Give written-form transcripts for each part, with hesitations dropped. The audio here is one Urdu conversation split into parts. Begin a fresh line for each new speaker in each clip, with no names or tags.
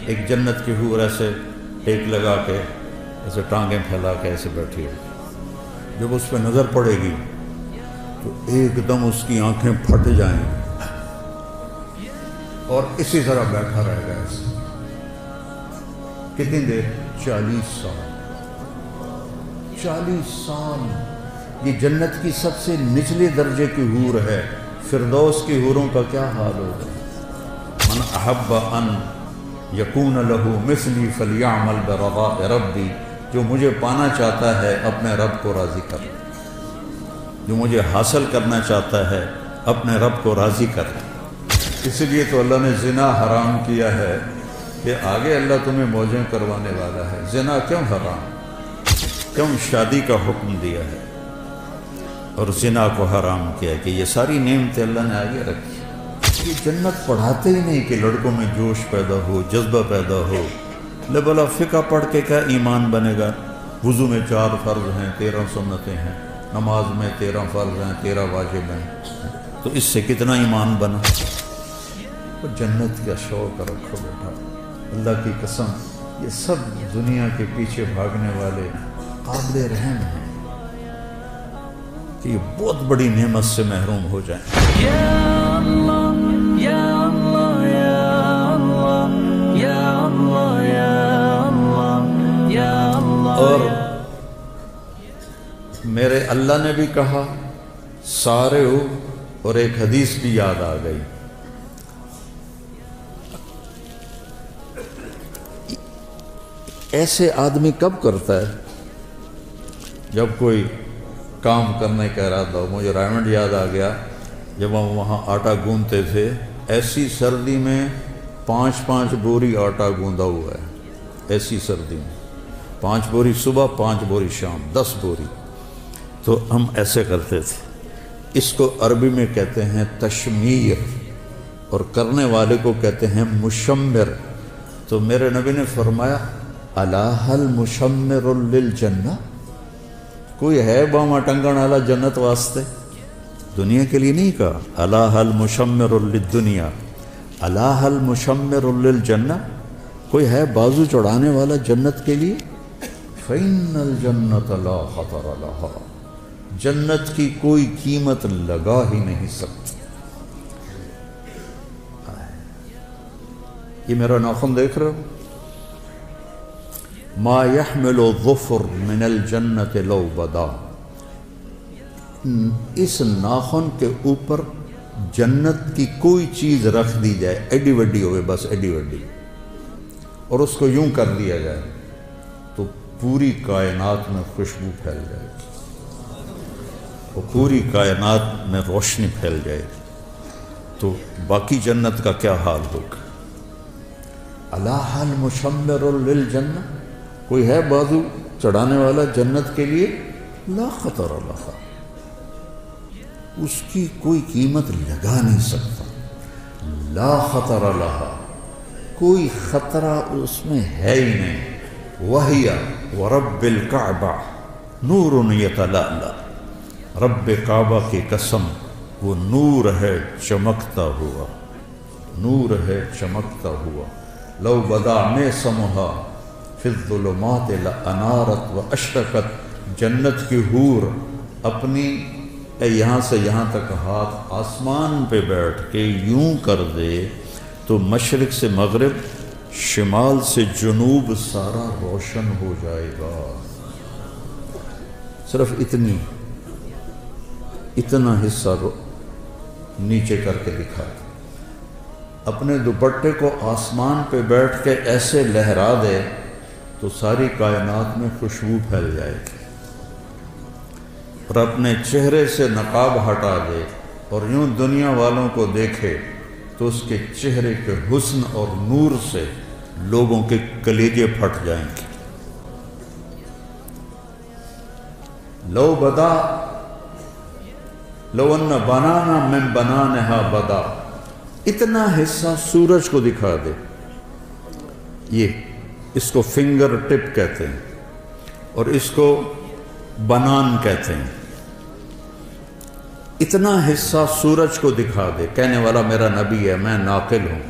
ایک جنت کی حور ایسے ٹیک لگا کے ایسے ٹانگیں پھیلا کے ایسے بیٹھی ہوگی، جب اس پہ نظر پڑے گی تو ایک دم اس کی آنکھیں پھٹ جائیں گی اور اسی طرح بیٹھا رہے گا ایسے کتنی دیر؟ 40 سال 40 سال یہ جنت کی سب سے نچلے درجے کی حور ہے۔ فردوس کی حوروں کا کیا حال ہوگا؟ من احب ان یکون لہ مثلی فلیعمل برضاء ربی، جو مجھے پانا چاہتا ہے اپنے رب کو راضی کر، جو مجھے حاصل کرنا چاہتا ہے اپنے رب کو راضی کر۔ اس لیے تو اللہ نے زنا حرام کیا ہے کہ آگے اللہ تمہیں موجیں کروانے والا ہے۔ زنا کیوں حرام؟ کیوں شادی کا حکم دیا ہے اور زنا کو حرام کیا کہ یہ ساری نعمتیں اللہ نے آگے رکھی۔ یہ جنت پڑھاتے ہی نہیں کہ لڑکوں میں جوش پیدا ہو، جذبہ پیدا ہو۔ بلا فقہ پڑھ کے کیا ایمان بنے گا؟ وضو میں 4 فرض ہیں، 13 سنتیں ہیں، نماز میں 13 فرض ہیں، 13 واجب ہیں، تو اس سے کتنا ایمان بنا؟ جنت کا شوق رکھو بیٹا، اللہ کی قسم یہ سب دنیا کے پیچھے بھاگنے والے قابل رحم ہیں کہ یہ بہت بڑی نعمت سے محروم ہو جائیں۔
یا اللہ یا اللہ یا اللہ یا اللہ یا اللہ یا اللہ۔
اور میرے اللہ نے بھی کہا سارے ہو، اور ایک حدیث بھی یاد آ گئی۔ ایسے آدمی کب کرتا ہے؟ جب کوئی کام کرنے کا ارادہ ہو۔ مجھے رائمنڈ یاد آ گیا، جب ہم وہاں آٹا گوندتے تھے، ایسی سردی میں 5 بوری آٹا گوندا ہوا ہے، ایسی سردی میں 5 بوری صبح، 5 بوری شام، 10 بوری۔ تو ہم ایسے کرتے تھے۔ اس کو عربی میں کہتے ہیں تشمیر، اور کرنے والے کو کہتے ہیں مشمر۔ تو میرے نبی نے فرمایا الا هل مشمر للجنہ، کوئی ہے باما ٹنگن والا جنت واسطے؟ دنیا کے لیے نہیں کہا، الا هل مشمر للدنیا، الا هل مشمر للجنہ، کوئی ہے بازو چڑھانے والا جنت کے لیے؟ فإن الجنة لا خطر لها، جنت کی کوئی قیمت لگا ہی نہیں سکتی۔ یہ میرا ناخن دیکھ رہے ہو؟ ما يحمل الظفر من الجنت لو بدا، اس ناخن کے اوپر جنت کی کوئی چیز رکھ دی جائے، ایڈی وڈی ہوئے، بس ایڈی وڈی، اور اس کو یوں کر دیا جائے تو پوری کائنات میں خوشبو پھیل جائے گی، وہ پوری کائنات میں روشنی پھیل جائے گی۔ تو باقی جنت کا کیا حال ہوگا؟ الا هل مشمر للجنہ، کوئی ہے بازو چڑھانے والا جنت کے لیے؟ لا خطر لها، اس کی کوئی قیمت لگا نہیں سکتا۔ لا خطر لها، کوئی خطرہ اس میں ہے ہی نہیں۔ وَهِيَ وَرَبِّ الْكَعْبَةِ نُورٌ يَتَلَأْلَأُ، رب کعبہ کی قسم وہ نور ہے چمکتا ہوا، نور ہے چمکتا ہوا۔ لو بدا میں سمہا فی الظلمات لانارت و اشرقت، جنت کی حور اپنی یہاں سے یہاں تک ہاتھ آسمان پہ بیٹھ کے یوں کر دے تو مشرق سے مغرب، شمال سے جنوب سارا روشن ہو جائے گا۔ صرف اتنا حصہ نیچے کر کے دکھا دے، اپنے دوپٹے کو آسمان پہ بیٹھ کے ایسے لہرا دے تو ساری کائنات میں خوشبو پھیل جائے گی، اور اپنے چہرے سے نقاب ہٹا دے اور یوں دنیا والوں کو دیکھے تو اس کے چہرے کے حسن اور نور سے لوگوں کے کلیجے پھٹ جائیں گے۔ لو بدا لو ان بنانا من بنانہا بدا، اتنا حصہ سورج کو دکھا دے، یہ اس کو فنگر ٹپ کہتے ہیں اور اس کو بنان کہتے ہیں۔ اتنا حصہ سورج کو دکھا دے، کہنے والا میرا نبی ہے، میں ناقل ہوں،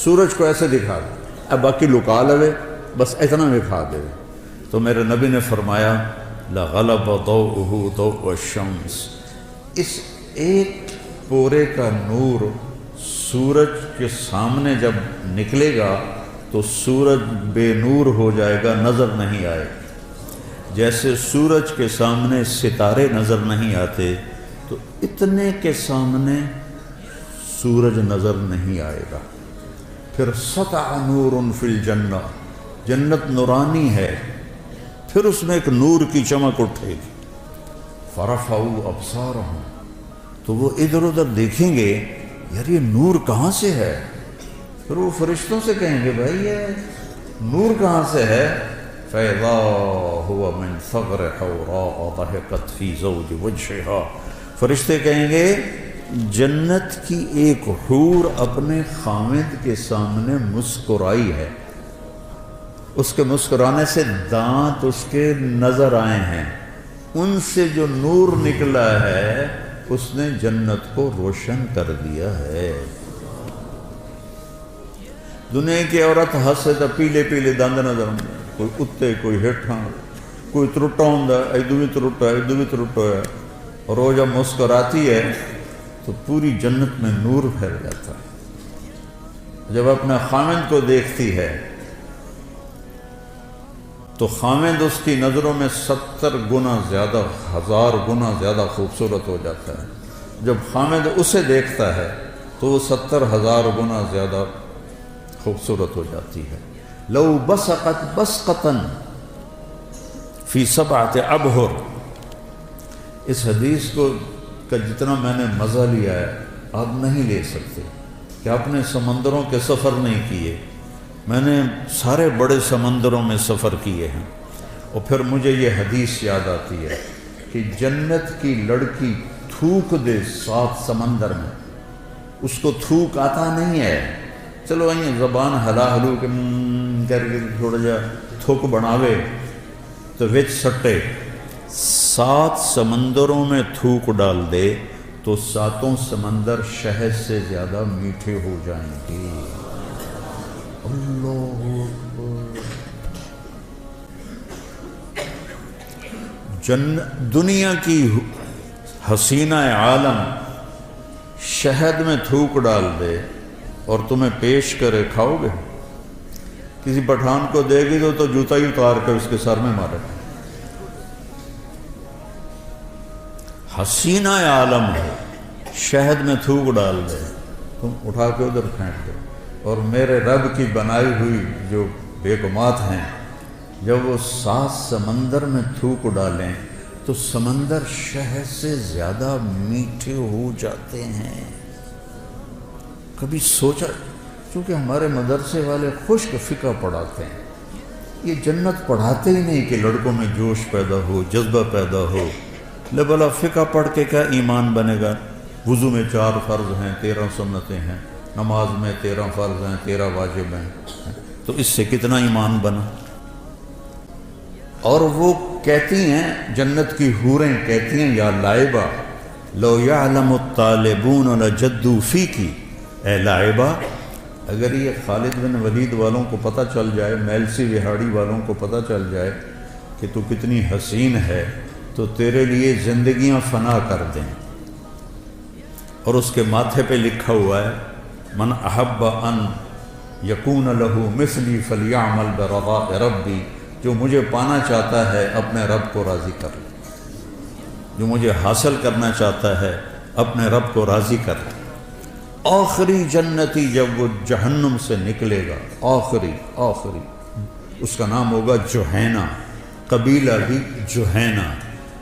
سورج کو ایسے دکھا دے اب باقی لکا لوے بس اتنا دکھا دے. تو میرے نبی نے فرمایا لغلب ضوءہ ضوء الشمس، اس ایک پورے کا نور سورج کے سامنے جب نکلے گا تو سورج بے نور ہو جائے گا، نظر نہیں آئے. جیسے سورج کے سامنے ستارے نظر نہیں آتے تو اتنے کے سامنے سورج نظر نہیں آئے گا. پھر سطع نور فی الجنہ، جنت نورانی ہے، پھر اس میں ایک نور کی چمک اٹھے گی. فرفعوا ابصارہم، تو وہ ادھر ادھر دیکھیں گے یار یہ نور کہاں سے ہے. پھر وہ فرشتوں سے کہیں گے بھائی یہ نور کہاں سے ہے. فَإِذَا هُوَ مِنْ ثَغْرِ حَوْرَاءَ ضَحِكَتْ فِي زَوْجِ وَجْهِهَا، فرشتے کہیں گے جنت کی ایک حور اپنے خامد کے سامنے مسکرائی ہے، اس کے مسکرانے سے دانت اس کے نظر آئے ہیں، ان سے جو نور نکلا ہے اس نے جنت کو روشن کر دیا ہے. دنیا کی عورت ہسے تو پیلے پیلے دند نظر آتے، کوئی اتنے کوئی ہیٹھاں، کوئی ترٹا ہوں ادو بھی ترٹا ہے ادو بھی ترٹا ہے، اور وہ جب مسکراتی ہے تو پوری جنت میں نور پھیل جاتا ہے. جب اپنے خامند کو دیکھتی ہے تو خامند اس کی نظروں میں 70 گنا زیادہ، 1000 گنا زیادہ خوبصورت ہو جاتا ہے. جب خامند اسے دیکھتا ہے تو وہ 70,000 گنا زیادہ خوبصورت ہو جاتی ہے. لو بسقت بسقتن فی 7 ابحر، اس حدیث کو کا جتنا میں نے مزہ لیا ہے آپ نہیں لے سکتے کہ آپ نے سمندروں کے سفر نہیں کیے. میں نے سارے بڑے سمندروں میں سفر کیے ہیں، اور پھر مجھے یہ حدیث یاد آتی ہے کہ جنت کی لڑکی تھوک دے 7 سمندر میں، اس کو تھوک آتا نہیں ہے، چلو زبان ہلا ہلو کے کر کے تھوڑا جا تھوک بناوے تو وچ سٹے. 7 سمندروں میں تھوک ڈال دے تو 7 سمندر شہد سے زیادہ میٹھے ہو جائیں گے. اللہ دنیا کی حسینہ عالم شہد میں تھوک ڈال دے اور تمہیں پیش کرے، کھاؤ گے؟ کسی پٹھان کو دے گی تو جوتا ہی اتار کر اس کے سر میں مارے. حسینہ عالم ہے، شہد میں تھوک ڈال دے، تم اٹھا کے ادھر پھینک دو. اور میرے رب کی بنائی ہوئی جو بیگمات ہیں جب وہ 7 سمندر میں تھوک ڈالیں تو سمندر شہد سے زیادہ میٹھے ہو جاتے ہیں. کبھی سوچا؟ چونکہ ہمارے مدرسے والے خشک فقہ پڑھاتے ہیں، یہ جنت پڑھاتے ہی نہیں کہ لڑکوں میں جوش پیدا ہو، جذبہ پیدا ہو. لے بلا فقہ پڑھ کے کیا ایمان بنے گا؟ وضو میں 4 فرض ہیں، 13 سنتیں ہیں، نماز میں 13 فرض ہیں، 13 واجب ہیں، تو اس سے کتنا ایمان بنا. اور وہ کہتی ہیں، جنت کی حوریں کہتی ہیں یا لائبہ لو یعلم الطالبون لجدوا فیکی، اے لائبہ اگر یہ خالد بن ولید والوں کو پتہ چل جائے، میلسی وہاڑی والوں کو پتہ چل جائے کہ تو کتنی حسین ہے تو تیرے لیے زندگیاں فنا کر دیں. اور اس کے ماتھے پہ لکھا ہوا ہے من احب ان یکون لہو مثلی فلیعمل برضاء ربی، جو مجھے پانا چاہتا ہے اپنے رب کو راضی کر لے، جو مجھے حاصل کرنا چاہتا ہے اپنے رب کو راضی کر لے. آخری جنتی جب وہ جہنم سے نکلے گا، آخری اس کا نام ہوگا جوہینہ، قبیلہ بھی جوہینہ،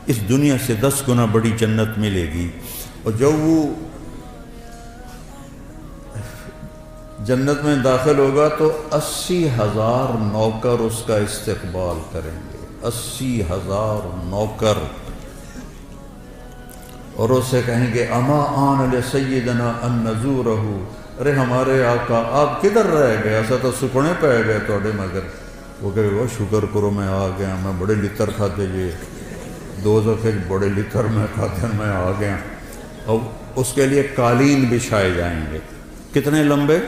اس دنیا سے 10 گنا بڑی جنت ملے گی. اور جب وہ جنت میں داخل ہوگا تو 80,000 نوکر اس کا استقبال کریں گے، 80,000 نوکر، اور اسے کہیں گے اما آن لسیدنا ان نزورہ، ارے ہمارے آقا آپ کدھر رہ گئے، ایسا تو سکھنے پہ گئے توڑے مگر. وہ کہے وہ شکر کرو میں آ گیا، میں بڑے لتر کھاتے جی، 2 دفعے بڑے لتر میں کھاتے میں آ گیا. اور اس کے لیے قالین بچھائے جائیں گے، کتنے لمبے؟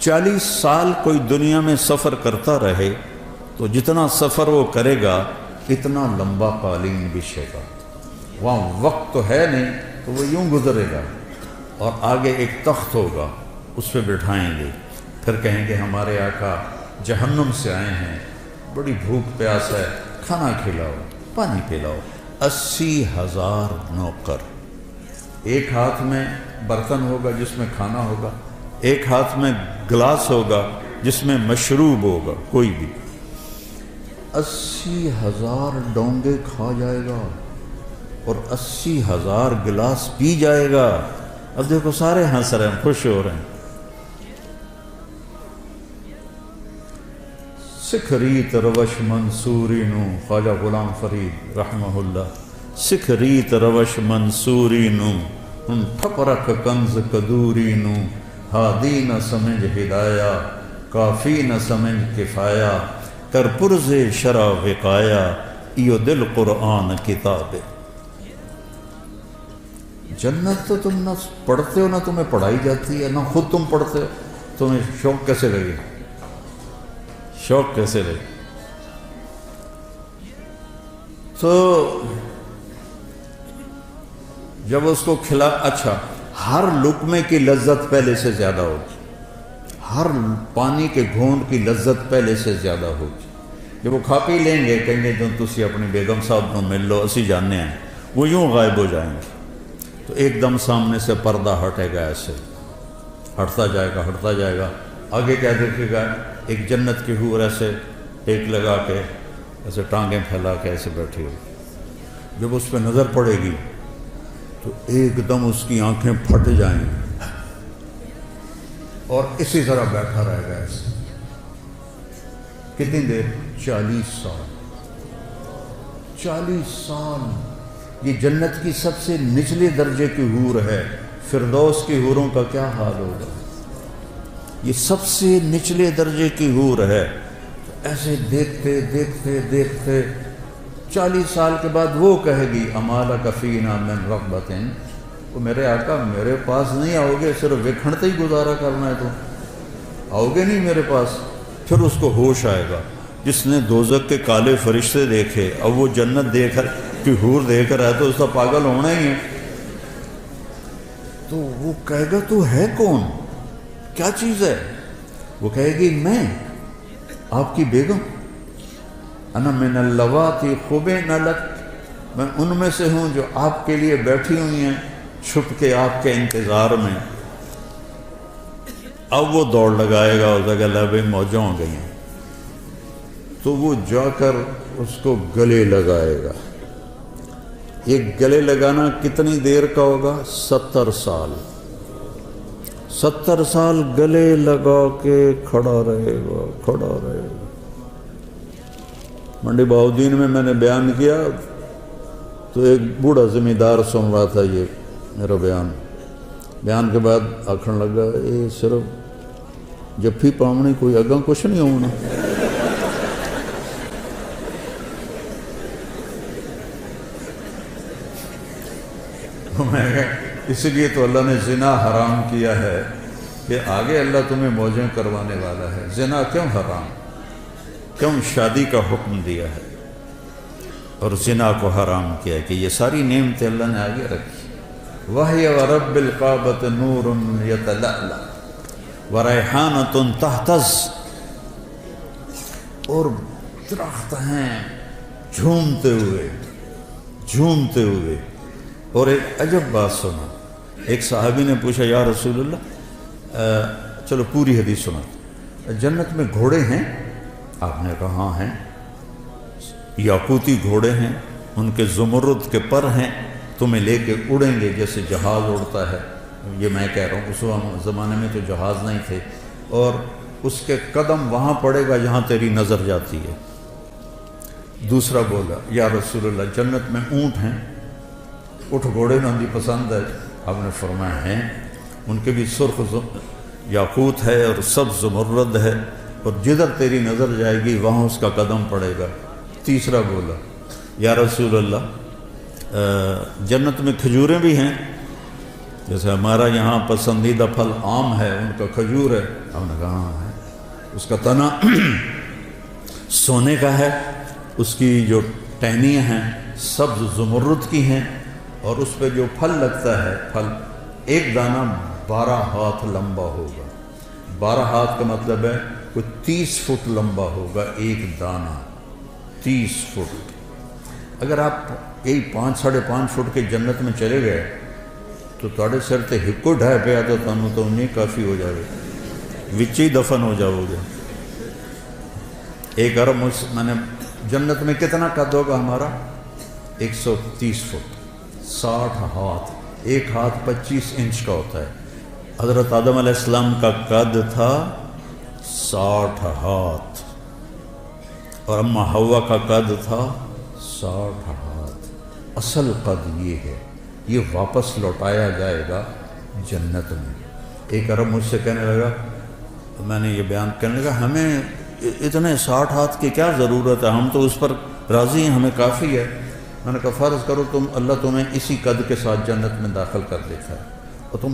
40 سال کوئی دنیا میں سفر کرتا رہے تو جتنا سفر وہ کرے گا اتنا لمبا قالین بچھے گا. وہاں وقت تو ہے نہیں تو وہ یوں گزرے گا، اور آگے ایک تخت ہوگا، اس پہ بٹھائیں گے، پھر کہیں گے ہمارے آقا جہنم سے آئے ہیں، بڑی بھوک پیاس ہے، کھانا کھلاؤ، پانی پلاؤ. 80,000 نوکر، ایک ہاتھ میں برتن ہوگا جس میں کھانا ہوگا، ایک ہاتھ میں گلاس ہوگا جس میں مشروب ہوگا، کوئی بھی. 80,000 ڈونگے کھا جائے گا اور 80,000 گلاس پی جائے گا. اب دیکھو سارے ہنس رہے ہیں، خوش ہو رہے ہیں. سکھ ریت روش منصوری نو، خواجہ غلام فرید رحمہ اللہ. سکھ ریت روش منصوری نو، ہن ٹھپرک کنز کدوری نو. ہادی نہ سمجھ ہدایا، کافی نہ سمجھ کفایا. کر پرز شرع وقایا، ایو دل قرآن کتاب. جنت تو تم نہ پڑھتے ہو، نہ تمہیں پڑھائی جاتی ہے، نہ خود تم پڑھتے ہو. تمہیں شوق کیسے لگے؟ شوق کیسے لگے؟ تو جب اس کو کھلا، اچھا ہر لقمے کی لذت پہلے سے زیادہ ہوگی، ہر پانی کے گھونٹ کی لذت پہلے سے زیادہ ہوگی. جب وہ کھا پی لیں گے کہیں گے جو تسی اپنی بیگم صاحب کو مل لو، اسی جاننے ہیں، وہ یوں غائب ہو جائیں گے. تو ایک دم سامنے سے پردہ ہٹے گا، ایسے ہٹتا جائے گا، ہٹتا جائے گا. آگے کیا دیکھے گا؟ ایک جنت کی حور ایسے ٹیک لگا کے، ایسے ٹانگیں پھیلا کے ایسے بیٹھی ہوگی. جب اس پہ نظر پڑے گی تو ایک دم اس کی آنکھیں پھٹ جائیں گی اور اسی طرح بیٹھا رہے گا ایسے. کتنی دیر؟ 40 سال. 40 سال. یہ جنت کی سب سے نچلے درجے کی حور ہے. فردوس کی حوروں کا کیا حال ہوگا؟ یہ سب سے نچلے درجے کی حور ہے. ایسے دیکھتے دیکھتے دیکھتے 40 سال کے بعد وہ کہے گی امالک فینا من رغبت، وہ میرے آقا میرے پاس نہیں آؤ گے، صرف وکھڑتے ہی گزارا کرنا ہے، تو آؤ گے نہیں میرے پاس. پھر اس کو ہوش آئے گا. جس نے دوزخ کے کالے فرشتے دیکھے، اب وہ جنت دیکھ کہ حور دیکھ رہا ہے تو اس کا پاگل ہونا ہی ہے. تو وہ کہے گا تو ہے کون، کیا چیز ہے؟ وہ کہے گی میں آپ کی بیگم، انا من اللواتی خبین لک، میں ان میں سے ہوں جو آپ کے لیے بیٹھی ہوئی ہیں چھپ کے آپ کے انتظار میں. اب وہ دوڑ لگائے گا، اس کا لبیں موجوں ہو گئی ہیں. تو وہ جا کر اس کو گلے لگائے گا. یہ گلے لگانا کتنی دیر کا ہوگا؟ 70 سال. 70 سال گلے لگا کے کھڑا رہے گا، کھڑا رہے گا. منڈی بہاؤدین میں نے بیان کیا تو ایک بوڑھا زمیندار سن رہا تھا یہ میرا بیان کے بعد آکھن لگا یہ صرف جفی پاؤنی کوئی اگاں کچھ نہیں ہونا. اس لیے تو اللہ نے زنا حرام کیا ہے کہ آگے اللہ تمہیں موجیں کروانے والا ہے. زنا کیوں حرام، کیوں شادی کا حکم دیا ہے اور زنا کو حرام کیا ہے؟ کہ یہ ساری نعمتیں اللہ نے آگے رکھی. وَهِيَ وَرَبِّ الْقَعْبَةِ نُورٌ يَتَلَأْلَأُ وَرَيْحَانَةٌ تَهْتَزُّ، اور درخت ہیں جھومتے ہوئے جھومتے ہوئے. اور ایک عجب بات سنا، ایک صحابی نے پوچھا یا رسول اللہ، چلو پوری حدیث سنا، جنت میں گھوڑے ہیں؟ آپ نے کہا ہاں ہیں. یاقوتی گھوڑے ہیں، ان کے زمرد کے پر ہیں، تمہیں لے کے اڑیں گے جیسے جہاز اڑتا ہے. یہ میں کہہ رہا ہوں، اس زمانے میں تو جہاز نہیں تھے. اور اس کے قدم وہاں پڑے گا جہاں تیری نظر جاتی ہے. دوسرا بولا یا رسول اللہ جنت میں اونٹ ہیں؟ اٹھ گھوڑے نہ بھی پسند ہے؟ آپ نے فرمایا ہیں، ان کے بھی سرخ یاقوت ہے اور سبز زمرد ہے، اور جدھر تیری نظر جائے گی وہاں اس کا قدم پڑے گا. تیسرا بولا یا رسول اللہ جنت میں کھجوریں بھی ہیں؟ جیسے ہمارا یہاں پسندیدہ پھل آم ہے، ان کا کھجور ہے، ہم نے کہا ہاں ہے، اس کا تنا سونے کا ہے، اس کی جو ٹہنیاں ہیں سبز زمرد کی ہیں، اور اس پہ جو پھل لگتا ہے، پھل ایک دانہ 12 ہاتھ لمبا ہوگا۔ 12 ہاتھ کا مطلب ہے کوئی 30 فٹ لمبا ہوگا ایک دانہ، 30 فٹ۔ اگر آپ یہی 5 ساڑھے 5 فٹ کے جنت میں چلے گئے تو تھوڑے سر تے ہکو ڈھائے پہ آتا تانوں تو انہیں کافی ہو جائے گا، وچ ہی دفن ہو جاؤ گے۔ 1 ارب میں نے جنت میں کتنا قد ہوگا ہمارا؟ 130 فٹ، 60 ہاتھ، ایک ہاتھ 25 انچ کا ہوتا ہے۔ حضرت آدم علیہ السلام کا قد تھا 60 ہاتھ، اور اما حوا کا قد تھا 60 ہاتھ۔ اصل قد یہ ہے، یہ واپس لوٹایا جائے گا جنت میں۔ 1 ارب مجھ سے کہنے لگا، میں نے یہ بیان کرنے لگا ہمیں اتنے 60 ہاتھ کی کیا ضرورت ہے، ہم تو اس پر راضی ہیں، ہمیں کافی ہے۔ میں نے کہا فرض کرو اللہ تمہیں اسی قد کے ساتھ جنت میں داخل کر دیتا ہے، اور تم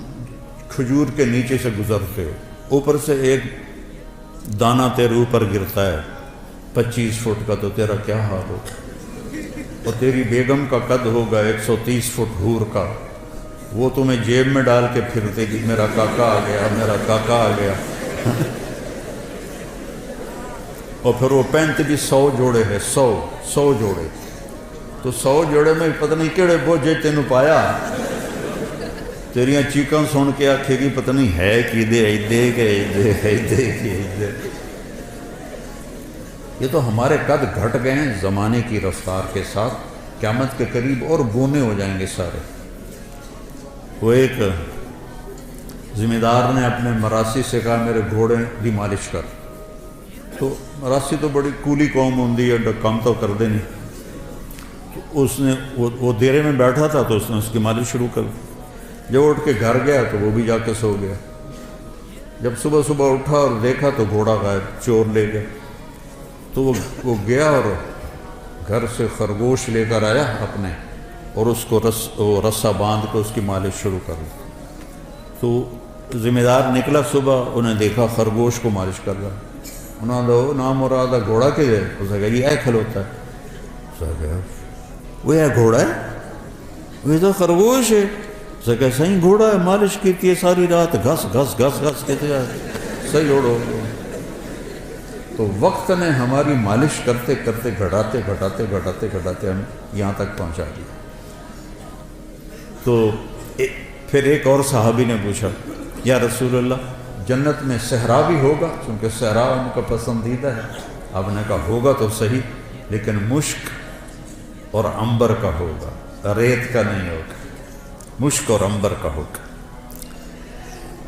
کھجور کے نیچے سے گزرتے ہو، اوپر سے ایک دانہ تیرے اوپر گرتا ہے 25 فٹ کا، تو تیرا کیا حال ہوگا؟ اور تیری بیگم کا قد ہوگا 130 فٹ حور کا، وہ تمہیں جیب میں ڈال کے پھرتے گی، میرا کاکا آ گیا، میرا کاکا آ گیا۔ اور پھر وہ پینٹ بھی 100 جوڑے ہے، 100 جوڑے، تو 100 جوڑے میں پتہ نہیں کیڑے بوجھے تینوں پایا، تیریاں چیکاں سن کے آکھے گی پتہ نہیں ہے کی دے ایدے کے ایدے۔ یہ تو ہمارے قد گھٹ گئے ہیں زمانے کی رفتار کے ساتھ، قیامت کے قریب اور بونے ہو جائیں گے سارے۔ وہ ایک ذمہ دار نے اپنے مراسی سے کہا میرے گھوڑے دی مالش کر، تو مراسی تو بڑی کولی قوم ہوندی ہے، کام تو کر دے نہیں، تو اس نے وہ دیرے میں بیٹھا تھا تو اس نے اس کی مالش شروع کر دی۔ جب اٹھ کے گھر گیا تو وہ بھی جا کے سو گیا۔ جب صبح اٹھا اور دیکھا تو گھوڑا غائب، چور لے گیا۔ تو وہ گیا اور گھر سے خرگوش لے کر آیا اپنے، اور اس کو رسا باندھ کے اس کی مالش شروع کر دی۔ تو ذمہ دار نکلا صبح، انہیں دیکھا خرگوش کو مالش کر رہا، انہوں نے نام مراد گھوڑا کے دے، اسے کہا یہ کھلوتا ہے، اسے کہا وہ یہ گھوڑا ہے، وہ تو خرگوش ہے، اسے کہا صحیح گھوڑا ہے، مالش کی ہے ساری رات، گھس گھس گھس گھس کہتے ہیں صحیح اوڑو۔ تو وقت نے ہماری مالش کرتے کرتے گھٹاتے ہم یہاں تک پہنچا دیا۔ تو پھر ایک اور صحابی نے پوچھا یا رسول اللہ جنت میں صحرا بھی ہوگا، چونکہ صحرا ان کا پسندیدہ ہے۔ آپ نے کہا ہوگا تو صحیح، لیکن مشک اور عنبر کا ہوگا، ریت کا نہیں ہوگا، مشک اور عنبر کا ہوگا۔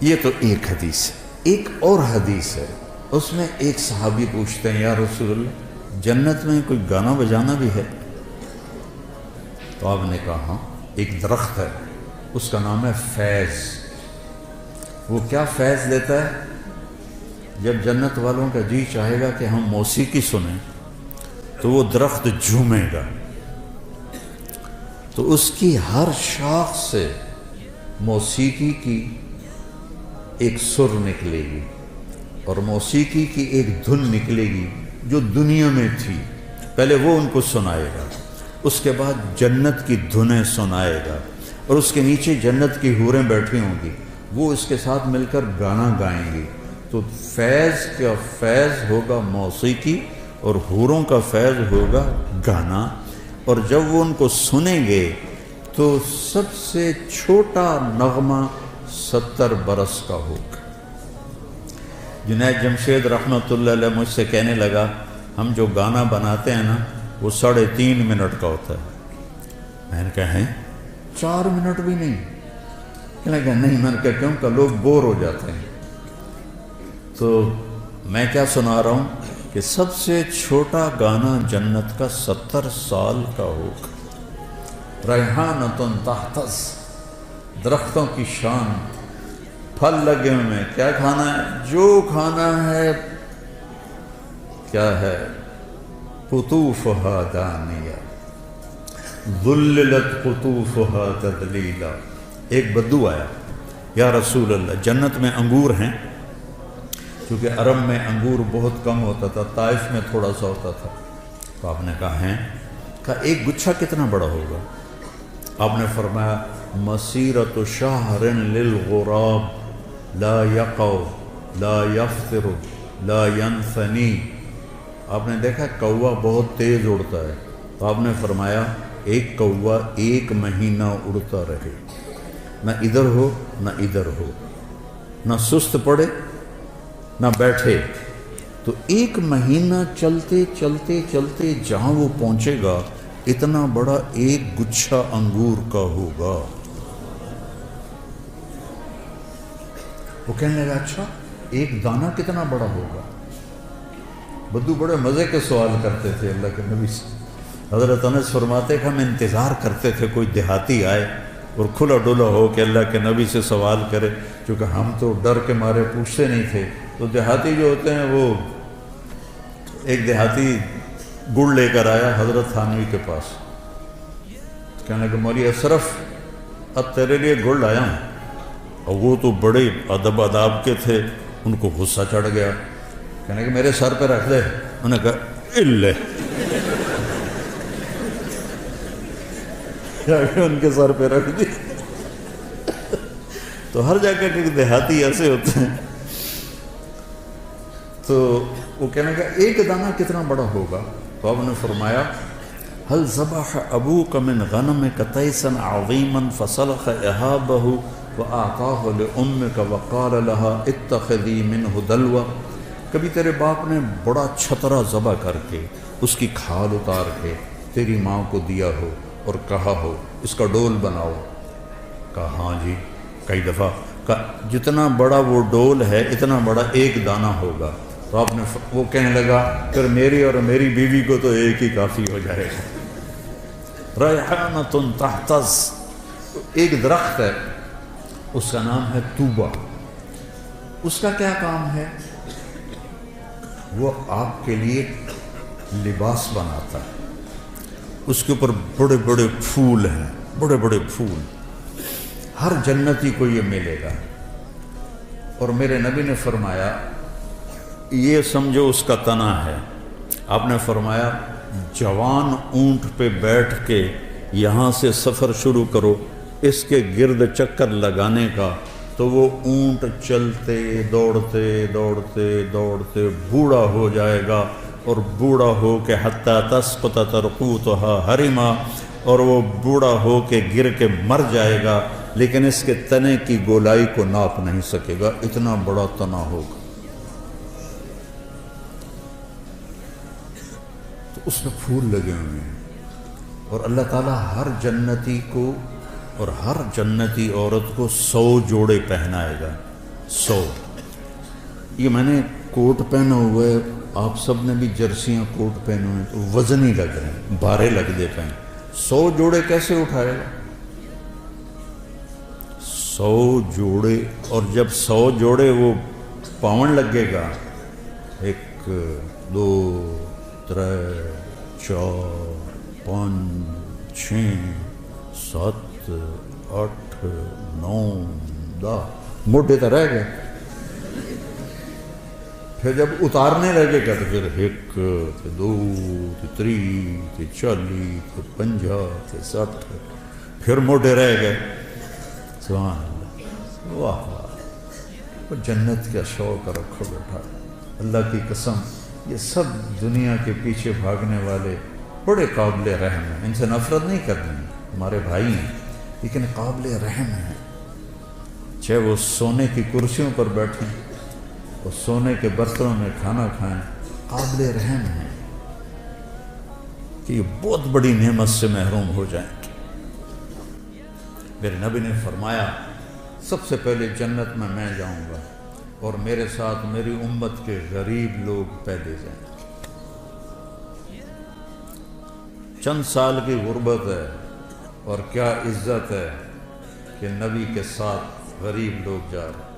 یہ تو ایک حدیث ہے۔ ایک اور حدیث ہے، اس میں ایک صحابی پوچھتے ہیں یا رسول اللہ جنت میں کوئی گانا بجانا بھی ہے؟ تو آپ نے کہا ہاں، ایک درخت ہے، اس کا نام ہے فیض۔ وہ کیا فیض دیتا ہے؟ جب جنت والوں کا جی چاہے گا کہ ہم موسیقی سنیں تو وہ درخت جھومے گا، تو اس کی ہر شاخ سے موسیقی کی ایک سر نکلے گی، اور موسیقی کی ایک دھن نکلے گی جو دنیا میں تھی، پہلے وہ ان کو سنائے گا، اس کے بعد جنت کی دھنیں سنائے گا، اور اس کے نیچے جنت کی حوریں بیٹھی ہوں گی، وہ اس کے ساتھ مل کر گانا گائیں گی۔ تو فیض کا فیض ہوگا موسیقی، اور حوروں کا فیض ہوگا گانا، اور جب وہ ان کو سنیں گے تو سب سے چھوٹا نغمہ 70 برس کا ہوگا۔ جنید جمشید رحمۃ اللہ علیہ مجھ سے کہنے لگا ہم جو گانا بناتے ہیں نا وہ 3.5 منٹ کا ہوتا ہے۔ میں نے کہا ہیں 4 منٹ بھی نہیں؟ کہنے لگا نہیں۔ میں نے کہا کیوں؟ کہ لوگ بور ہو جاتے ہیں۔ تو میں کیا سنا رہا ہوں کہ سب سے چھوٹا گانا جنت کا 70 سال کا ہوگا۔ ریحانۃ تحتز، درختوں کی شان، پھل لگے ہوئے ہیں، کیا کھانا ہے؟ جو کھانا ہے کیا ہے؟ قطوفها دانیہ ذللت قطوفها تذلیلا، ایک بدو آیا، یا رسول اللہ جنت میں انگور ہیں، کیونکہ عرب میں انگور بہت کم ہوتا تھا، طائف میں تھوڑا سا ہوتا تھا، تو آپ نے کہا ہیں، کہا ایک گچھا کتنا بڑا ہوگا؟ آپ نے فرمایا مسیرۃ شہر للغراب لا یقع لا یفطر لا ینثنی۔ آپ نے دیکھا کوا بہت تیز اڑتا ہے، تو آپ نے فرمایا ایک کوا 1 مہینہ اڑتا رہے، نہ ادھر ہو نہ ادھر ہو، نہ سست پڑے نہ بیٹھے، تو 1 مہینہ چلتے چلتے چلتے جہاں وہ پہنچے گا اتنا بڑا ایک گچھا انگور کا ہوگا۔ وہ کہنے لگا اچھا ایک دانہ کتنا بڑا ہوگا؟ بدو بڑے مزے کے سوال کرتے تھے اللہ کے نبی سے۔ حضرت انس فرماتے کہ ہم انتظار کرتے تھے کوئی دیہاتی آئے اور کھلا ڈولا ہو کہ اللہ کے نبی سے سوال کرے، کیونکہ ہم تو ڈر کے مارے پوچھتے نہیں تھے۔ تو دیہاتی جو ہوتے ہیں، وہ ایک دیہاتی گڑ لے کر آیا حضرت تھانوی کے پاس، کہنے لگا مولوی اشرف اب تیرے لیے گڑ لایا ہوں، اور وہ تو بڑے ادب آداب کے تھے، ان کو غصہ چڑھ گیا، کہنے لگا میرے سر پہ رکھ دے۔ انہوں نے کہا الے، ان کے سر پہ رکھ دی۔ تو ہر جگہ کے دیہاتی ایسے ہوتے ہیں۔ تو وہ کہنے لگا ایک دانہ کتنا بڑا ہوگا؟ تو آپ نے فرمایا هل ذبح ابوک من غنمک تیسا عظیما فسلخ اہابہ واعطاہ لامک وقال لها اتخذی منہ دلوا۔ کبھی تیرے باپ نے بڑا چھترا ذبح کر کے اس کی کھال اتار کے تیری ماں کو دیا ہو اور کہا ہو اس کا ڈول بناؤ؟ کہا ہاں جی کئی دفعہ۔ کہا جتنا بڑا وہ ڈول ہے اتنا بڑا ایک دانہ ہوگا۔ تو آپ نے وہ کہنے لگا پھر میری اور میری بیوی کو تو ایک ہی کافی ہو جائے گا۔ ریحانۃ تحتز، ایک درخت ہے اس کا نام ہے توبہ، اس کا کیا کام ہے؟ وہ آپ کے لیے لباس بناتا ہے، اس کے اوپر بڑے بڑے پھول ہیں، بڑے بڑے پھول، ہر جنتی کو یہ ملے گا۔ اور میرے نبی نے فرمایا یہ سمجھو اس کا تنا ہے۔ آپ نے فرمایا جوان اونٹ پہ بیٹھ کے یہاں سے سفر شروع کرو اس کے گرد چکر لگانے کا، تو وہ اونٹ چلتے دوڑتے دوڑتے دوڑتے بوڑھا ہو جائے گا، اور بوڑھا ہو کے حتیٰ تسقط ترقوتها حرما، اور وہ بوڑھا ہو کے گر کے مر جائے گا، لیکن اس کے تنے کی گولائی کو ناپ نہیں سکے گا، اتنا بڑا تنا ہوگا۔ تو اس میں پھول لگے ہوئے ہیں، اور اللہ تعالیٰ ہر جنتی کو اور ہر جنتی عورت کو 100 جوڑے پہنائے گا، 100۔ یہ میں نے کوٹ پہنا ہوا ہے، آپ سب نے بھی جرسیاں کوٹ پہنے ہوئے ہیں، تو وزن ہی لگ رہے ہیں، بارے لگ دے پہن۔ 100 جوڑے کیسے اٹھائے گا؟ 100 جوڑے، اور جب 100 جوڑے وہ پاون لگے گا، 1 2 3 4 5 6 7 8 9 10 موٹے تو رہ گئے۔ پھر جب اتارنے لگے گا تو پھر 1 2 3 40 50 60 پھر موٹے رہ گئے۔ سبحان اللہ، واہ واہ، جنت کا شوق رکھو بیٹا، اللہ کی قسم یہ سب دنیا کے پیچھے بھاگنے والے بڑے قابل رحم ہیں، ان سے نفرت نہیں کرنی، ہمارے بھائی ہیں لیکن قابل رحم ہیں، چاہے وہ سونے کی کرسیوں پر بیٹھیں اور سونے کے برتنوں میں کھانا کھائیں، قابل رحم ہیں کہ یہ بہت بڑی نعمت سے محروم ہو جائیں۔ میرے نبی نے فرمایا سب سے پہلے جنت میں جاؤں گا اور میرے ساتھ میری امت کے غریب لوگ پہلے جائیں گے۔ چند سال کی غربت ہے اور کیا عزت ہے کہ نبی کے ساتھ غریب لوگ جا رہے ہیں۔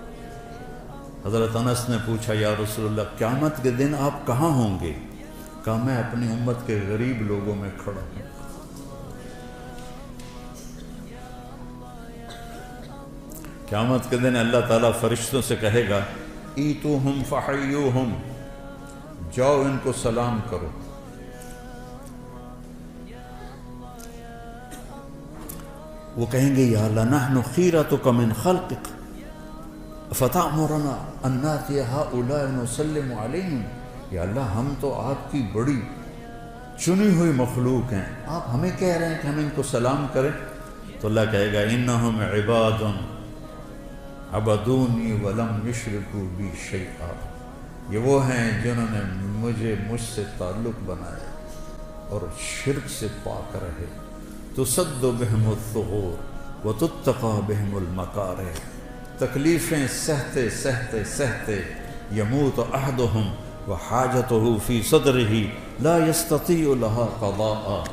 حضرت انس نے پوچھا یا رسول اللہ قیامت کے دن آپ کہاں ہوں گے؟ کہا میں اپنی امت کے غریب لوگوں میں کھڑا ہوں۔ قیامت کے دن اللہ تعالیٰ فرشتوں سے کہے گا ایتوہم فحیوہم، جاؤ ان کو سلام کرو۔ وہ کہیں گے یا اللہ نحن خیرتک من خلقک فتأمرنا ان نأتی ہؤلاء ونسلم علیہم، یا اللہ ہم تو آپ کی بڑی چنی ہوئی مخلوق ہیں، آپ ہمیں کہہ رہے ہیں کہ ہم ان کو سلام کریں؟ تو اللہ کہے گا انہم عباد عبدونی ولم یشرکوا بی شیئا، یہ وہ ہیں جنہوں نے مجھ سے تعلق بنایا اور شرک سے پاک رہے۔ تسد بہم الثغور وتتقى بہم المکارہ، تکلیفیں سہتے سہتے سہتے یموت احدہم وحاجتہ فی صدرہ لا یستطیع لها قضاء،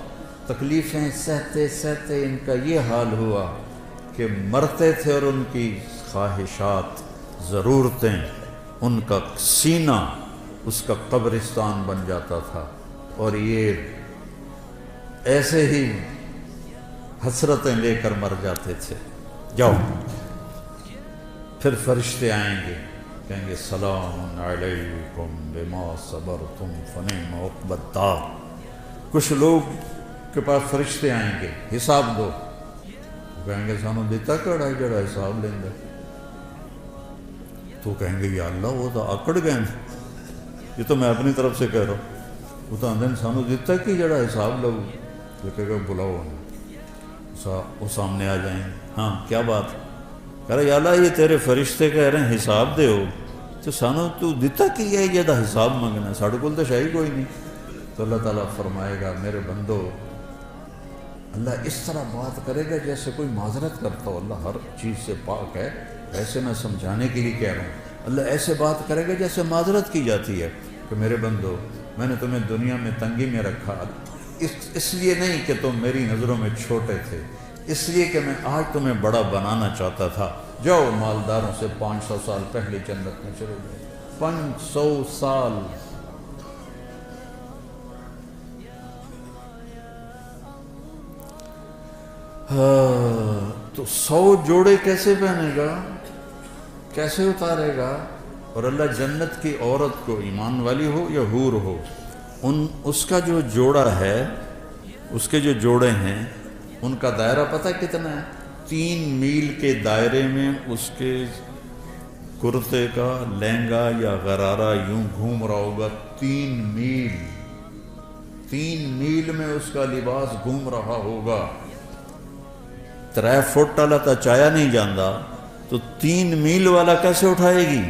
تکلیفیں سہتے سہتے ان کا یہ حال ہوا کہ مرتے تھے اور ان کی خواہشات ضرورتیں، ان کا سینہ اس کا قبرستان بن جاتا تھا، اور یہ ایسے ہی حسرتیں لے کر مر جاتے تھے۔ جاؤ، پھر فرشتے آئیں گے، کہیں گے سلام علیکم بما صبرتم فنعم عقبی الدار۔ کچھ لوگ کے پاس فرشتے آئیں گے، حساب دو، کہیں گے سانو دیتا کڑا جڑا حساب لیں گے، تو کہیں گے یا اللہ وہ تو اکڑ گئے، یہ تو میں اپنی طرف سے کہہ رہا ہوں، وہ تو اندر سانو دیتا کہ جڑا حساب لو، یہ کہے گا بلاؤ انہیں، وہ سامنے آ جائیں، ہاں کیا بات، کہہ رہا یا اللہ یہ تیرے فرشتے کہہ رہے ہیں حساب دے ہو، تو سانو تو دیتا کہ یہ جدا حساب مانگنا ہے، ساڑھے کول تو شاہی کوئی نہیں۔ تو اللہ تعالیٰ فرمائے گا میرے بندو، اللہ اس طرح بات کرے گا جیسے کوئی معذرت کرتا ہو، اللہ ہر چیز سے پاک ہے، ایسے میں سمجھانے کے لیے کہہ رہا ہوں، اللہ ایسے بات کرے گا جیسے معذرت کی جاتی ہے کہ میرے بندو میں نے تمہیں دنیا میں تنگی میں رکھا، اس لیے نہیں کہ تم میری نظروں میں چھوٹے تھے، اس لیے کہ میں آج تمہیں بڑا بنانا چاہتا تھا، جاؤ مالداروں سے 500 سال پہلے جنت میں چلے جاؤ، 500 سال۔ تو 100 جوڑے کیسے پہنے گا، کیسے اتارے گا؟ اور اللہ جنت کی عورت کو ایمان والی ہو یا حور ہو، اس کا جو جوڑا ہے، اس کے جو جوڑے ہیں ان کا دائرہ پتہ کتنا ہے؟ 3 میل کے دائرے میں اس کے کرتے کا لہنگا یا غرارہ یوں گھوم رہا ہوگا، 3 میل میں اس کا لباس گھوم رہا ہوگا۔ 3 فٹ والا تو چایا نہیں جاندہ، تو 3 میل والا کیسے اٹھائے گی؟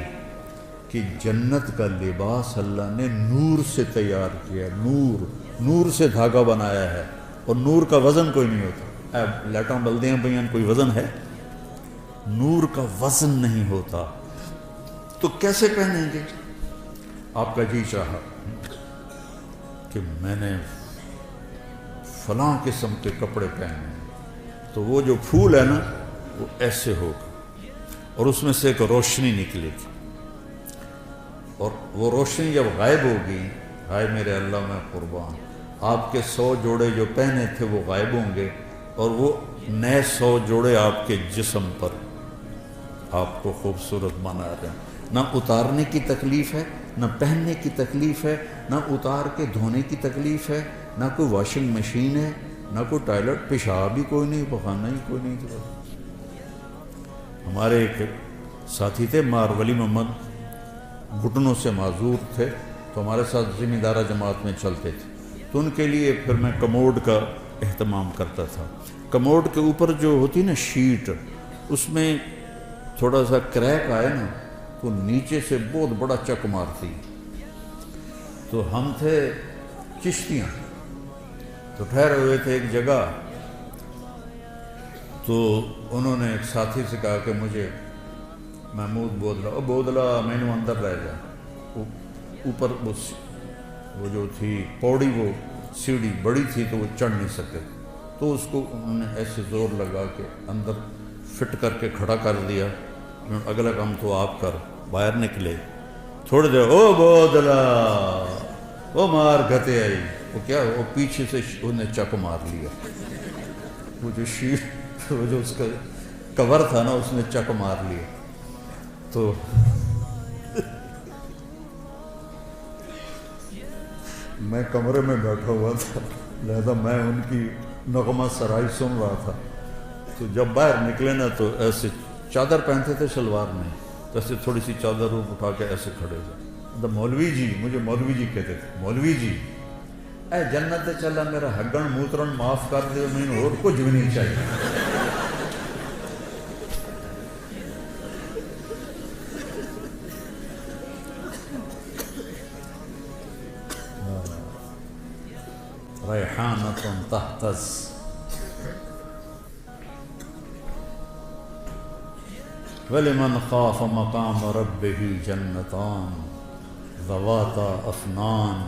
کہ جنت کا لباس اللہ نے نور سے تیار کیا، نور سے دھاگا بنایا ہے، اور نور کا وزن کوئی نہیں ہوتا۔ لائٹاں بلدیاں پئیاں، کوئی وزن ہے؟ نور کا وزن نہیں ہوتا، تو کیسے پہنیں گے؟ آپ کا جی چاہا کہ میں نے فلاں قسم کے کپڑے پہنے، تو وہ جو پھول ہے نا وہ ایسے ہوگا، اور اس میں سے ایک روشنی نکلے گی، اور وہ روشنی جب غائب ہوگی، ہائے میرے اللہ میں قربان، آپ کے 100 جوڑے جو پہنے تھے وہ غائب ہوں گے، اور وہ نئے 100 جوڑے آپ کے جسم پر آپ کو خوبصورت بنا رہے ہیں۔ نہ اتارنے کی تکلیف ہے، نہ پہننے کی تکلیف ہے، نہ اتار کے دھونے کی تکلیف ہے، نہ کوئی واشنگ مشین ہے، نہ کوئی ٹوائلٹ، پیشاب بھی کوئی نہیں، پخانہ ہی کوئی نہیں تھا۔ ہمارے ایک ساتھی تھے مار ولی محمد، گھٹنوں سے معذور تھے، تو ہمارے ساتھ ذمہ دارہ جماعت میں چلتے تھے، تو ان کے لیے پھر میں کموڈ کا اہتمام کرتا تھا۔ کموڈ کے اوپر جو ہوتی نا شیٹ، اس میں تھوڑا سا کریک آئے نا تو نیچے سے بہت بڑا چک مارتی۔ تو ہم تھے چشتیاں، تو ٹھہرے ہوئے تھے ایک جگہ، تو انہوں نے ایک ساتھی سے کہا کہ مجھے محمود بودلا میں نے اندر رہ جا، اوپر وہ جو تھی پوڑی، وہ سیڑھی بڑی تھی تو وہ چڑھ نہیں سکے، تو اس کو انہوں نے ایسے زور لگا کے اندر فٹ کر کے کھڑا کر دیا، اگلا کام تو آپ کر، باہر نکلے، تھوڑی دیر او بودلا وہ مار گھتے آئی، وہ کیا، وہ پیچھے سے انہیں چک مار لیا، وہ جو شیٹ، وہ جو اس کا کور تھا نا اس نے چک مار لیا. تو میں کمرے میں بیٹھا ہوا تھا, لہذا میں ان کی نغمہ سرائی سن رہا تھا. تو جب باہر نکلے نا تو ایسے چادر پہنتے تھے شلوار میں, تو ایسے تھوڑی سی چادر اٹھا کے ایسے کھڑے تھے. مولوی جی, مجھے مولوی جی کہتے تھے, مولوی جی اے جنت چلا میرا ہگن موترن معاف کر دے, مجھے اور کچھ بھی نہیں چاہیے. ریحانۃ تہتز, وَلِمَنْ خَافَ مَقَامَ رَبِّهِ جَنَّتَانِ ذَوَاتَا أَفْنَانٍ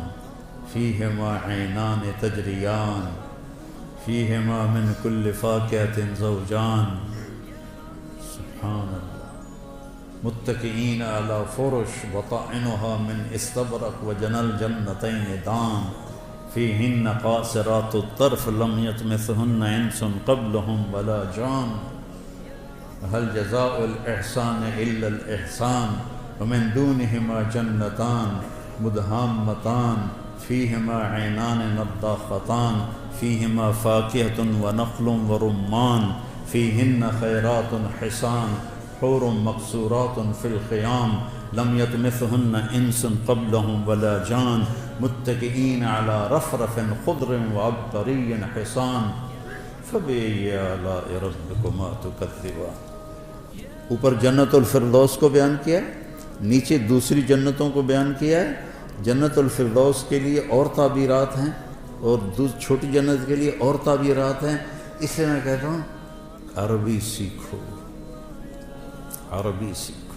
فِيهِمَا عَيْنَانِ تَجْرِيَانِ فِيهِمَا مِنْ كُلِّ فَاكِهَةٍ زَوْجَانِ. سبحان اللہ. متکئین علی فرش وطائنها من استبرق وجنى الجنتین دان فیہن قاصرات الطرف لم یطمثہن انس قبلہم ولا جان. هل جزاء الإحسان إلا الإحسان ومن دونهما جنتان مدهامتان فيهما عينان نضاختان فيهما فاكهة ونخل ورمان فيهن خيرات حسان حور مقصورات في الخيام لم يطمثهن انس قبلهم ولا جان متكئين على رفرف خضر وعبقري حصان فبأي آلاء ربكما تكذبان. اوپر جنت الفردوس کو بیان کیا ہے, نیچے دوسری جنتوں کو بیان کیا ہے. جنت الفردوس کے لیے اور تعبیرات ہیں اور چھوٹی جنت کے لیے اور تعبیرات ہیں. اس لیے میں کہتا ہوں عربی سیکھو, عربی سیکھو.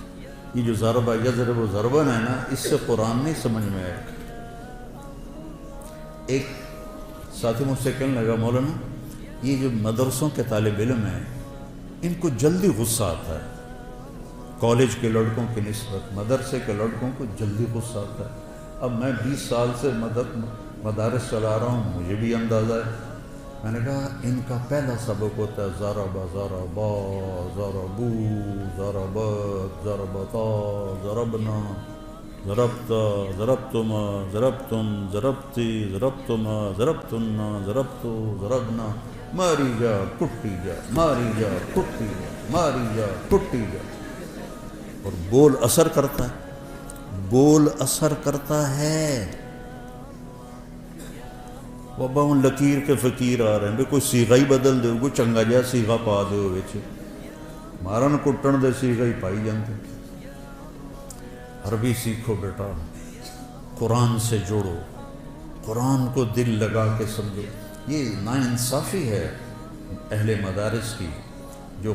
یہ جو ضربہ یضرب و ضربن ہے نا, اس سے قرآن نہیں سمجھ میں آئے گا. ایک ساتھی مجھ سے کہنے لگا, مولانا یہ جو مدرسوں کے طالب علم ہیں ان کو جلدی غصہ آتا ہے, کالج کے لڑکوں کی نسبت مدرسے کے لڑکوں کو جلدی غصہ آتا ہے. اب میں 20 سال سے مدارس چلا رہا ہوں, مجھے بھی اندازہ ہے. میں نے کہا ان کا پہلا سبق ہوتا ہے ضربا ضربا ضربو ضربت ضربتا ضربنا ضربتا ضربتما ضربتم ضربتی ضربتما ضربتنا ضربتو ضربنا ماری جا ٹوٹی جا ماری جا ٹوٹی جا ماری جا ٹوٹی جا. اور بول اثر کرتا ہے, بول اثر کرتا ہے. بابا ہوں لکیر کے فقیر آ رہے ہیں, کوئی سیغہ ہی بدل دے, کوئی چنگا جا سیغہ پا دے وچ, مارن کٹن دے سیغہ ہی پائی جانتے. عربی سیکھو بیٹا, قرآن سے جوڑو, قرآن کو دل لگا کے سمجھو. یہ ناانصافی ہے اہل مدارس کی جو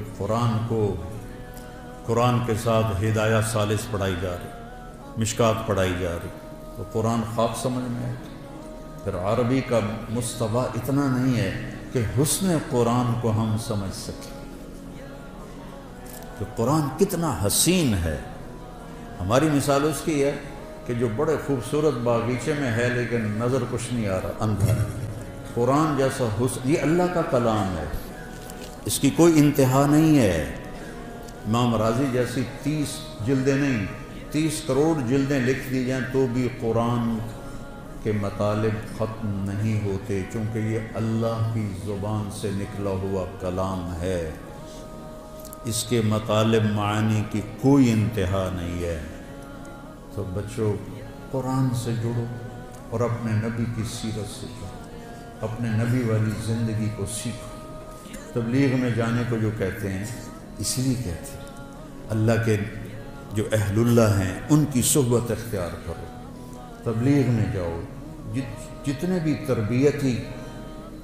قرآن کے ساتھ ہدایہ ثالث پڑھائی جا رہی, مشکات پڑھائی جا رہی, تو قرآن خواب سمجھ میں ہے. پھر عربی کا مستویٰ اتنا نہیں ہے کہ حسن قرآن کو ہم سمجھ سکیں کہ قرآن کتنا حسین ہے. ہماری مثال اس کی ہے کہ جو بڑے خوبصورت باغیچے میں ہے لیکن نظر کچھ نہیں آ رہا, اندھا ہے. قرآن جیسا حسن, یہ اللہ کا کلام ہے, اس کی کوئی انتہا نہیں ہے. امام راضی جیسی 30 جلدیں نہیں 30 کروڑ جلدیں لکھ دی جائیں تو بھی قرآن کے مطالب ختم نہیں ہوتے, چونکہ یہ اللہ کی زبان سے نکلا ہوا کلام ہے. اس کے مطالب معانی کی کوئی انتہا نہیں ہے. تو بچوں قرآن سے جڑو اور اپنے نبی کی سیرت سے جڑو, اپنے نبی والی زندگی کو سیکھو. تبلیغ میں جانے کو جو کہتے ہیں اس لیے کہتے ہیں اللہ کے جو اہل اللہ ہیں ان کی صحبت اختیار کرو, تبلیغ میں جاؤ, جتنے بھی تربیتی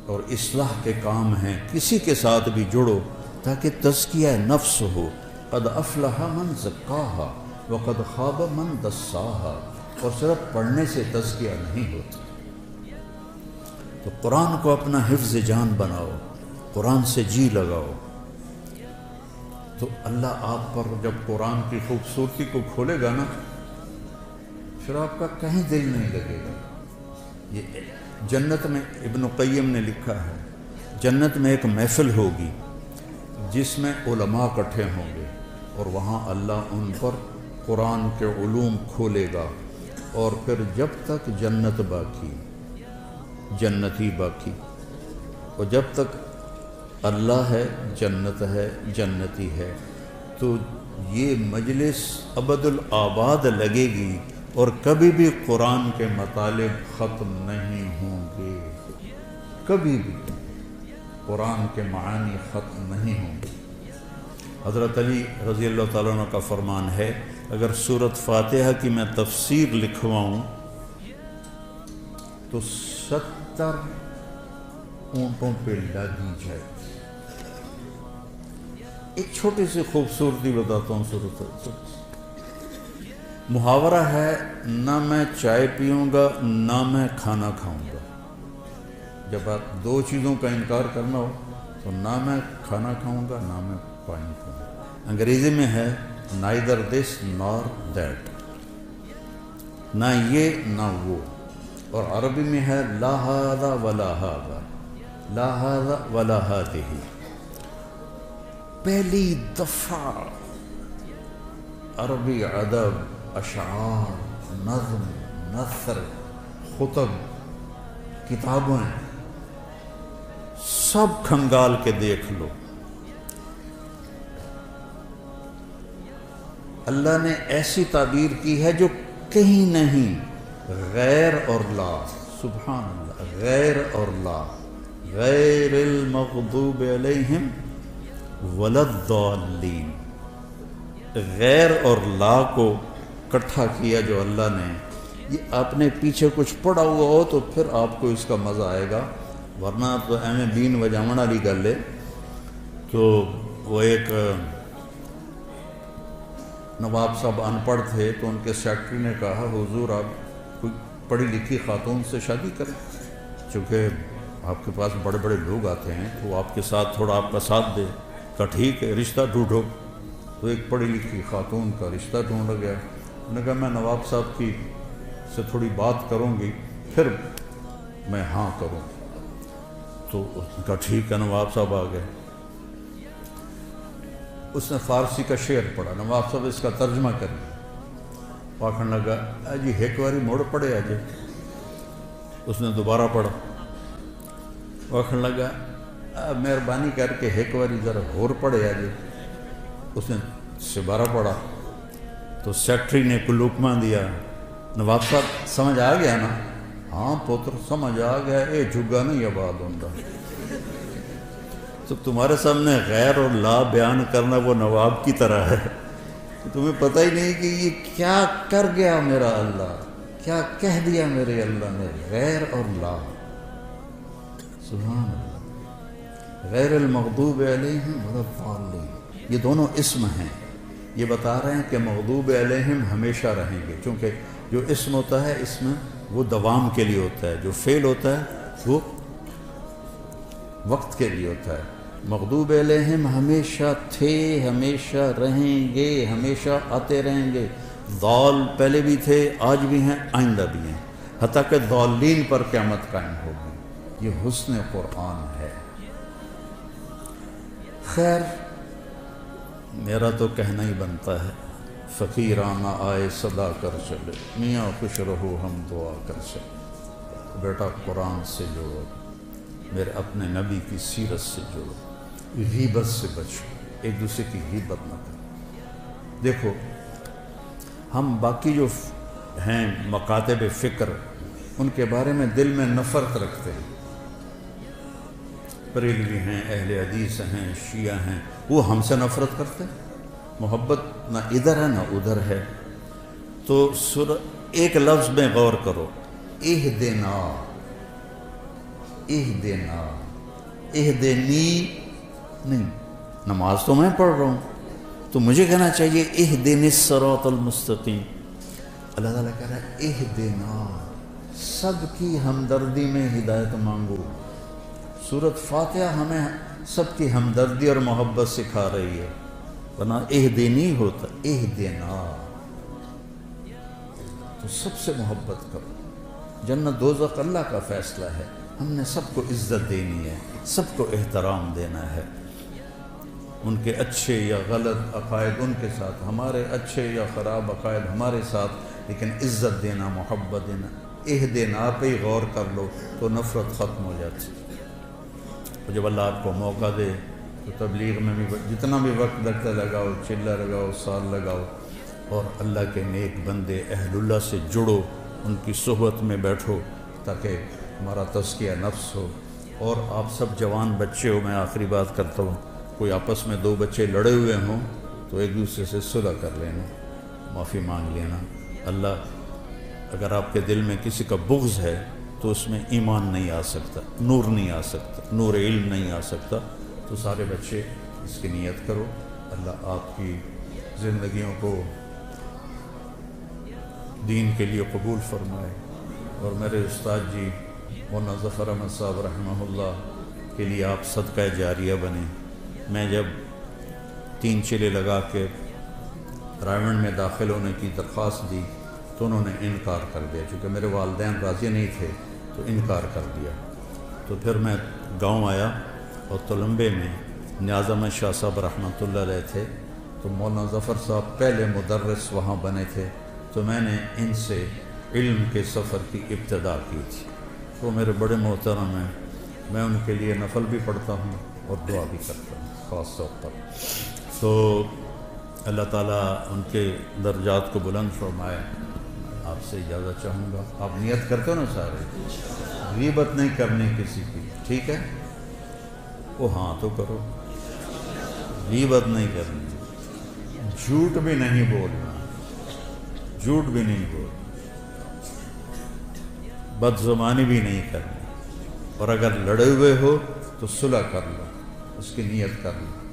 اور اصلاح کے کام ہیں کسی کے ساتھ بھی جڑو تاکہ تزکیہ نفس ہو. قد افلح من زکاہا وقد خاب من دساہا. اور صرف پڑھنے سے تزکیہ نہیں ہوتا. تو قرآن کو اپنا حفظ جان بناؤ, قرآن سے جی لگاؤ, تو اللہ آپ پر جب قرآن کی خوبصورتی کو کھولے گا نا پھر آپ کا کہیں دل نہیں لگے گا. یہ جنت میں ابن قیم نے لکھا ہے, جنت میں ایک محفل ہوگی جس میں علماء اکٹھے ہوں گے اور وہاں اللہ ان پر قرآن کے علوم کھولے گا، اور پھر جب تک جنت باقی، جنتی باقی، اور جب تک اللہ ہے، جنت ہے، جنتی ہے، تو یہ مجلس ابد الآباد لگے گی اور کبھی بھی قرآن کے مطالب ختم نہیں ہوں گے، کبھی بھی قرآن کے معانی ختم نہیں ہوں گے۔ حضرت علی رضی اللہ تعالیٰ عنہ کا فرمان ہے، اگر سورۃ فاتحہ کی میں تفسیر لکھواؤں تو 70 اونٹوں پہ لادی جائے۔ ایک چھوٹی سی خوبصورتی بتاتا ہوں سورۃ محاورہ ہے، نہ میں چائے پیوں گا نہ میں کھانا کھاؤں گا۔ جب آپ دو چیزوں کا انکار کرنا ہو تو نہ میں کھانا کھاؤں گا نہ میں پانی پیوں گا۔ انگریزی میں ہے neither this nor that، نہ یہ نہ وہ، اور عربی میں ہے لا هذا ولا هذا، لا هذا ولا هذه۔ پہلی دفعہ عربی ادب، اشعار، نظم، نثر، خطب، کتابیں سب کھنگال کے دیکھ لو، اللہ نے ایسی تعبیر کی ہے جو کہیں نہیں، غیر اور لا، سبحان اللہ، غیر اور لا، غیر المغضوب علیہم ولا الضالین، غیر اور لا کو اکٹھا کیا جو اللہ نے۔ یہ آپ نے پیچھے کچھ پڑھا ہوا ہو تو پھر آپ کو اس کا مزہ آئے گا، ورنہ تو ایویں بین وجاون والی گل ہے۔ تو وہ ایک نواب صاحب ان پڑھ تھے تو ان کے سیکرٹری نے کہا حضور آپ کوئی پڑھی لکھی خاتون سے شادی کریں، چونکہ آپ کے پاس بڑے بڑے لوگ آتے ہیں تو آپ کے ساتھ تھوڑا آپ کا ساتھ دے۔ کہا ٹھیک ہے رشتہ ڈھونڈو، تو ایک پڑھی لکھی خاتون کا رشتہ ڈھونڈا گیا۔ انہوں نے کہا میں نواب صاحب کی سے تھوڑی بات کروں گی پھر میں ہاں کروں گی۔ تو اس نے کہا ٹھیک ہے، نواب صاحب آ گئے، اس نے فارسی کا شعر پڑھا، نواب صاحب اس کا ترجمہ کر لیا، آخر لگا جی ایک باری موڑ پڑے آجے۔ اس نے دوبارہ پڑھا، آخر لگا مہربانی کر کے ایک باری ذرا اور پڑھے آجے۔ اس نے دوبارہ پڑھا تو سیکرٹری نے کوئی لقمہ دیا، نواب صاحب سمجھ آ گیا نا؟ ہاں پتر سمجھ آ گیا، اے جھگا نہیں آباد ہوتا۔ تو تمہارے سامنے غیر اور لا بیان کرنا وہ نواب کی طرح ہے، تمہیں پتہ ہی نہیں کہ یہ کیا کر گیا میرا اللہ، کیا کہہ دیا میرے اللہ نے، غیر اور لا، سبحان اللہ، غیر المغضوب علیہم ولا الضالین، یہ دونوں اسم ہیں۔ یہ بتا رہے ہیں کہ مغضوب علیہم ہمیشہ رہیں گے، چونکہ جو اسم ہوتا ہے اس میں وہ دوام کے لیے ہوتا ہے، جو فعل ہوتا ہے وہ وقت کے لیے ہوتا ہے۔ مغضوب علیہم ہمیشہ تھے، ہمیشہ رہیں گے، ہمیشہ آتے رہیں گے۔ ضال پہلے بھی تھے، آج بھی ہیں، آئندہ بھی ہیں، حتیٰ کہ ضالین پر قیامت قائم ہوگی۔ یہ حسن قرآن ہے۔ خیر میرا تو کہنا ہی بنتا ہے، فقیرانہ آئے صدا کر چلے، میاں خوش رہو ہم دعا کر چلے۔ بیٹا قرآن سے جوڑو، میرے اپنے نبی کی سیرت سے جوڑو، غیبت سے بچو، ایک دوسرے کی غیبت نہ کرو۔ دیکھو ہم باقی جو ہیں مکاتب فکر ان کے بارے میں دل میں نفرت رکھتے ہیں، بریلوی ہیں، اہل حدیث ہیں، شیعہ ہیں، وہ ہم سے نفرت کرتے ہیں، محبت نہ ادھر ہے نہ ادھر ہے۔ تو ایک لفظ میں غور کرو، اہدنا، اہدنا، اہدنی نہیں، نماز تو میں پڑھ رہا ہوں تو مجھے کہنا چاہیے اہدنی الصراط المستقیم۔ اللہ تعالیٰ کہہ رہا ہے اہدنا، سب کی ہمدردی میں ہدایت مانگو۔ سورۃ فاتحہ ہمیں سب کی ہمدردی اور محبت سکھا رہی ہے، ورنہ اہدنی ہوتا اہدنا، تو سب سے محبت کرو۔ جنت دوزخ اللہ کا فیصلہ ہے، ہم نے سب کو عزت دینی ہے، سب کو احترام دینا ہے۔ ان کے اچھے یا غلط عقائد ان کے ساتھ، ہمارے اچھے یا خراب عقائد ہمارے ساتھ، لیکن عزت دینا، محبت دینا، اہدنا پہ ہی غور کر لو تو نفرت ختم ہو جاتی۔ اور جب اللہ آپ کو موقع دے تو تبلیغ میں بھی جتنا بھی وقت لگتا لگاؤ، چلہ لگاؤ، سال لگاؤ، اور اللہ کے نیک بندے اہل اللہ سے جڑو، ان کی صحبت میں بیٹھو تاکہ ہمارا تزکیہ نفس ہو۔ اور آپ سب جوان بچے ہو، میں آخری بات کرتا ہوں، کوئی آپس میں دو بچے لڑے ہوئے ہوں تو ایک دوسرے سے صلح کر لینا، معافی مانگ لینا۔ اللہ اگر آپ کے دل میں کسی کا بغض ہے تو اس میں ایمان نہیں آ سکتا، نور نہیں آ سکتا، نور علم نہیں آ سکتا۔ تو سارے بچے اس کی نیت کرو، اللہ آپ کی زندگیوں کو دین کے لیے قبول فرمائے۔ اور میرے استاد جی مولانا ظفر احمد صاحب رحمہ اللہ کے لیے آپ صدقہ جاریہ بنے۔ میں جب 3 چلے لگا کے رائمنڈ میں داخل ہونے کی درخواست دی تو انہوں نے انکار کر دیا، چونکہ میرے والدین راضی نہیں تھے تو انکار کر دیا۔ تو پھر میں گاؤں آیا اور تلمبے میں نیاز احمد شاہ صاحب رحمۃ اللہ علیہ تھے، تو مولانا ظفر صاحب پہلے مدرس وہاں بنے تھے، تو میں نے ان سے علم کے سفر کی ابتدا کی تھی۔ وہ میرے بڑے محترم ہیں، میں ان کے لیے نفل بھی پڑھتا ہوں اور دعا بھی کرتا ہوں خاص طور پر۔ تو اللہ تعالیٰ ان کے درجات کو بلند فرمائے۔ آپ سے اجازت چاہوں گا، آپ نیت کرتے ہو نا سارے، غیبت نہیں کرنی کسی کی، ٹھیک ہے؟ وہ ہاں تو کرو، غیبت نہیں کرنی، جھوٹ بھی نہیں بولنا، جھوٹ بھی نہیں بولنا، بد زبانی بھی نہیں کرنی، اور اگر لڑے ہوئے ہو تو صلح کر لو، اس کی نیت کر لو۔